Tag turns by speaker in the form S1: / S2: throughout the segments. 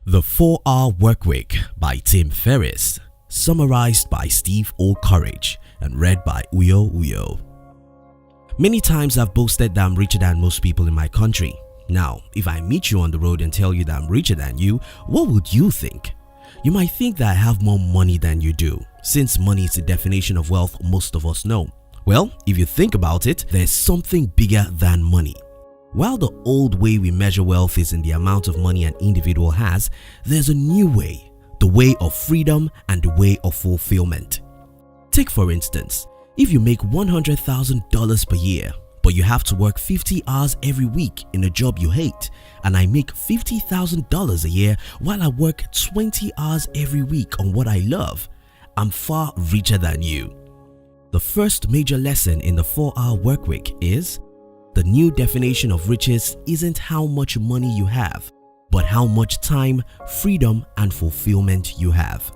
S1: The 4-Hour Workweek by Tim Ferriss, summarized by Steve O. Courage and read by Uyo Uyo. Many times I've boasted that I'm richer than most people in my country. Now, if I meet you on the road and tell you that I'm richer than you, what would you think? You might think that I have more money than you do, since money is the definition of wealth most of us know. Well, if you think about it, there's something bigger than money. While the old way we measure wealth is in the amount of money an individual has, there's a new way, the way of freedom and the way of fulfillment. Take for instance, if you make $100,000 per year, but you have to work 50 hours every week in a job you hate, and I make $50,000 a year while I work 20 hours every week on what I love, I'm far richer than you. The first major lesson in the 4-Hour Workweek is the new definition of riches isn't how much money you have, but how much time, freedom, and fulfillment you have.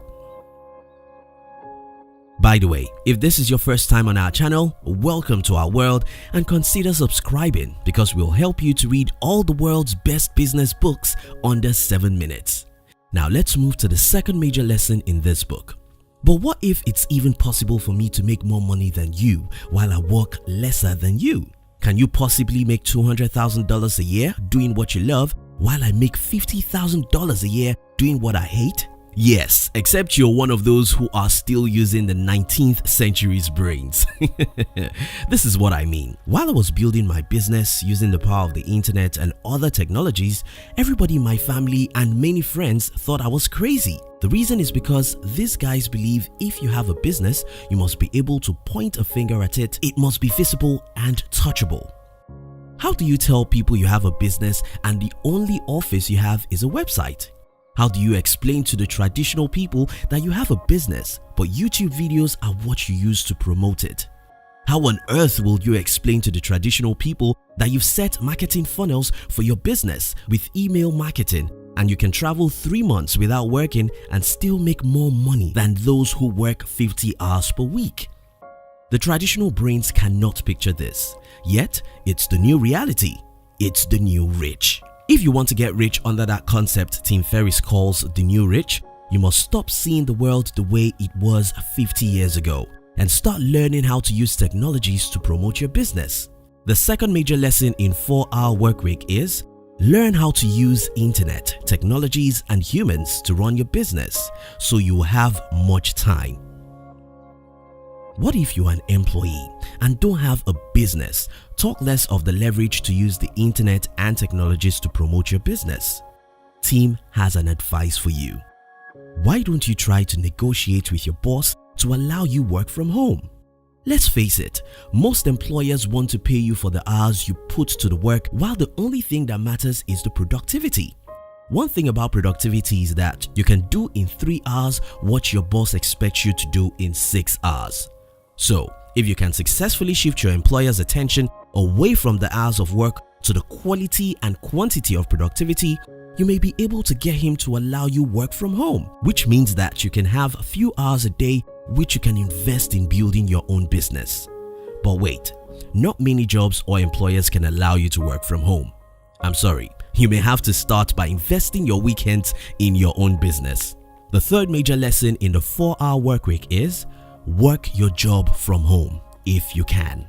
S1: By the way, if this is your first time on our channel, welcome to our world and consider subscribing because we'll help you to read all the world's best business books under 7 minutes. Now let's move to the second major lesson in this book. But what if it's even possible for me to make more money than you while I work lesser than you? Can you possibly make $200,000 a year doing what you love while I make $50,000 a year doing what I hate? Yes, except you're one of those who are still using the 19th century's brains. This is what I mean. While I was building my business using the power of the internet and other technologies, everybody in my family and many friends thought I was crazy. The reason is because these guys believe if you have a business, you must be able to point a finger at it. It must be visible and touchable. How do you tell people you have a business and the only office you have is a website? How do you explain to the traditional people that you have a business, but YouTube videos are what you use to promote it? How on earth will you explain to the traditional people that you've set marketing funnels for your business with email marketing and you can travel 3 months without working and still make more money than those who work 50 hours per week? The traditional brains cannot picture this, yet it's the new reality. It's the new rich. If you want to get rich under that concept Tim Ferriss calls the new rich, you must stop seeing the world the way it was 50 years ago and start learning how to use technologies to promote your business. The second major lesson in 4-Hour Workweek is learn how to use internet, technologies, and humans to run your business so you will have much time. What if you're an employee and don't have a business? Talk less of the leverage to use the internet and technologies to promote your business. Tim has an advice for you. Why don't you try to negotiate with your boss to allow you work from home? Let's face it, most employers want to pay you for the hours you put to the work while the only thing that matters is the productivity. One thing about productivity is that you can do in 3 hours what your boss expects you to do in 6 hours. So, if you can successfully shift your employer's attention away from the hours of work to the quality and quantity of productivity, you may be able to get him to allow you work from home, which means that you can have a few hours a day which you can invest in building your own business. But wait, not many jobs or employers can allow you to work from home. I'm sorry, you may have to start by investing your weekends in your own business. The third major lesson in the 4-Hour Workweek is work your job from home if you can.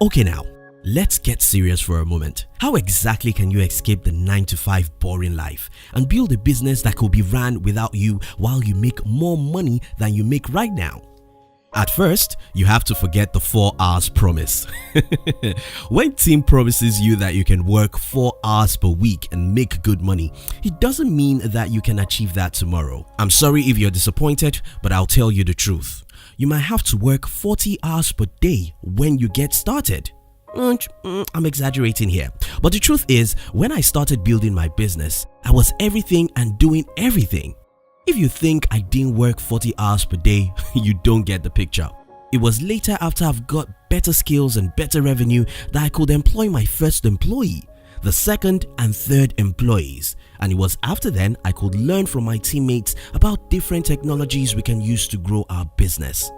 S1: Okay, now let's get serious for a moment. How exactly can you escape the 9-to-5 boring life and build a business that could be ran without you while you make more money than you make right now? At first, you have to forget the 4 hours promise. When Tim promises you that you can work 4 hours per week and make good money, it doesn't mean that you can achieve that tomorrow. I'm sorry if you're disappointed, but I'll tell you the truth. You might have to work 40 hours per day when you get started. I'm exaggerating here, but the truth is, when I started building my business, I was everything and doing everything. If you think I didn't work 40 hours per day, you don't get the picture. It was later after I've got better skills and better revenue that I could employ my first employee, the second and third employees, and it was after then I could learn from my teammates about different technologies we can use to grow our business.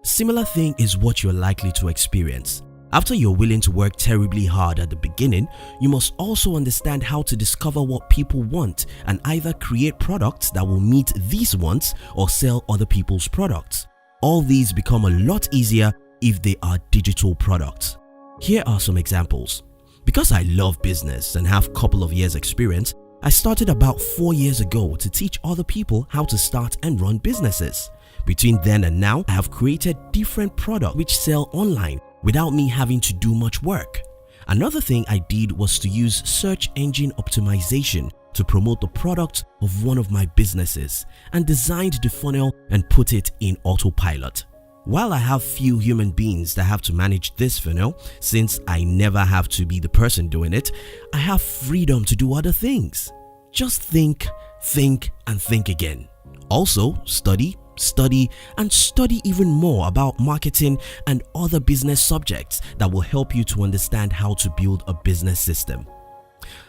S1: Similar thing is what you're likely to experience. After you're willing to work terribly hard at the beginning, you must also understand how to discover what people want and either create products that will meet these wants or sell other people's products. All these become a lot easier if they are digital products. Here are some examples. Because I love business and have a couple of years experience, I started about 4 years ago to teach other people how to start and run businesses. Between then and now, I have created different products which sell online without me having to do much work. Another thing I did was to use search engine optimization to promote the product of one of my businesses and designed the funnel and put it in autopilot. While I have few human beings that have to manage this funnel, since I never have to be the person doing it, I have freedom to do other things. Just think and think again. Also, study and study even more about marketing and other business subjects that will help you to understand how to build a business system.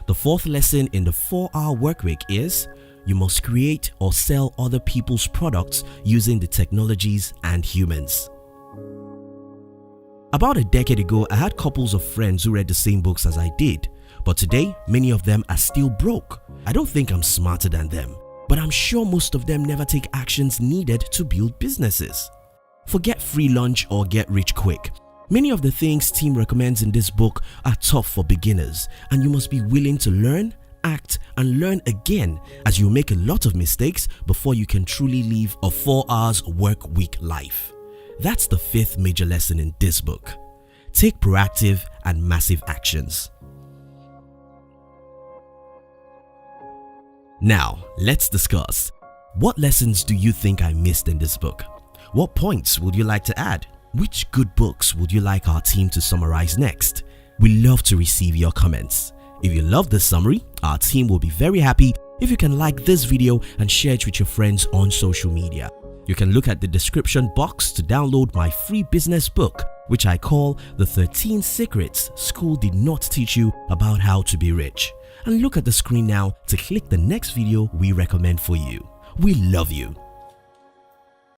S1: The fourth lesson in the 4-hour workweek is you must create or sell other people's products using the technologies and humans. About a decade ago, I had couples of friends who read the same books as I did, but today many of them are still broke. I don't think I'm smarter than them, but I'm sure most of them never take actions needed to build businesses. Forget free lunch or get rich quick. Many of the things Tim recommends in this book are tough for beginners, and you must be willing to learn, act and learn again, as you make a lot of mistakes before you can truly live a 4 hours work week life. That's the 5th major lesson in this book. Take proactive and massive actions. Now, let's discuss. What lessons do you think I missed in this book? What points would you like to add? Which good books would you like our team to summarize next? We love to receive your comments. If you love this summary, our team will be very happy if you can like this video and share it with your friends on social media. You can look at the description box to download my free business book, which I call The 13 Secrets School Did Not Teach You About How to Be Rich. And look at the screen now to click the next video we recommend for you. We love you.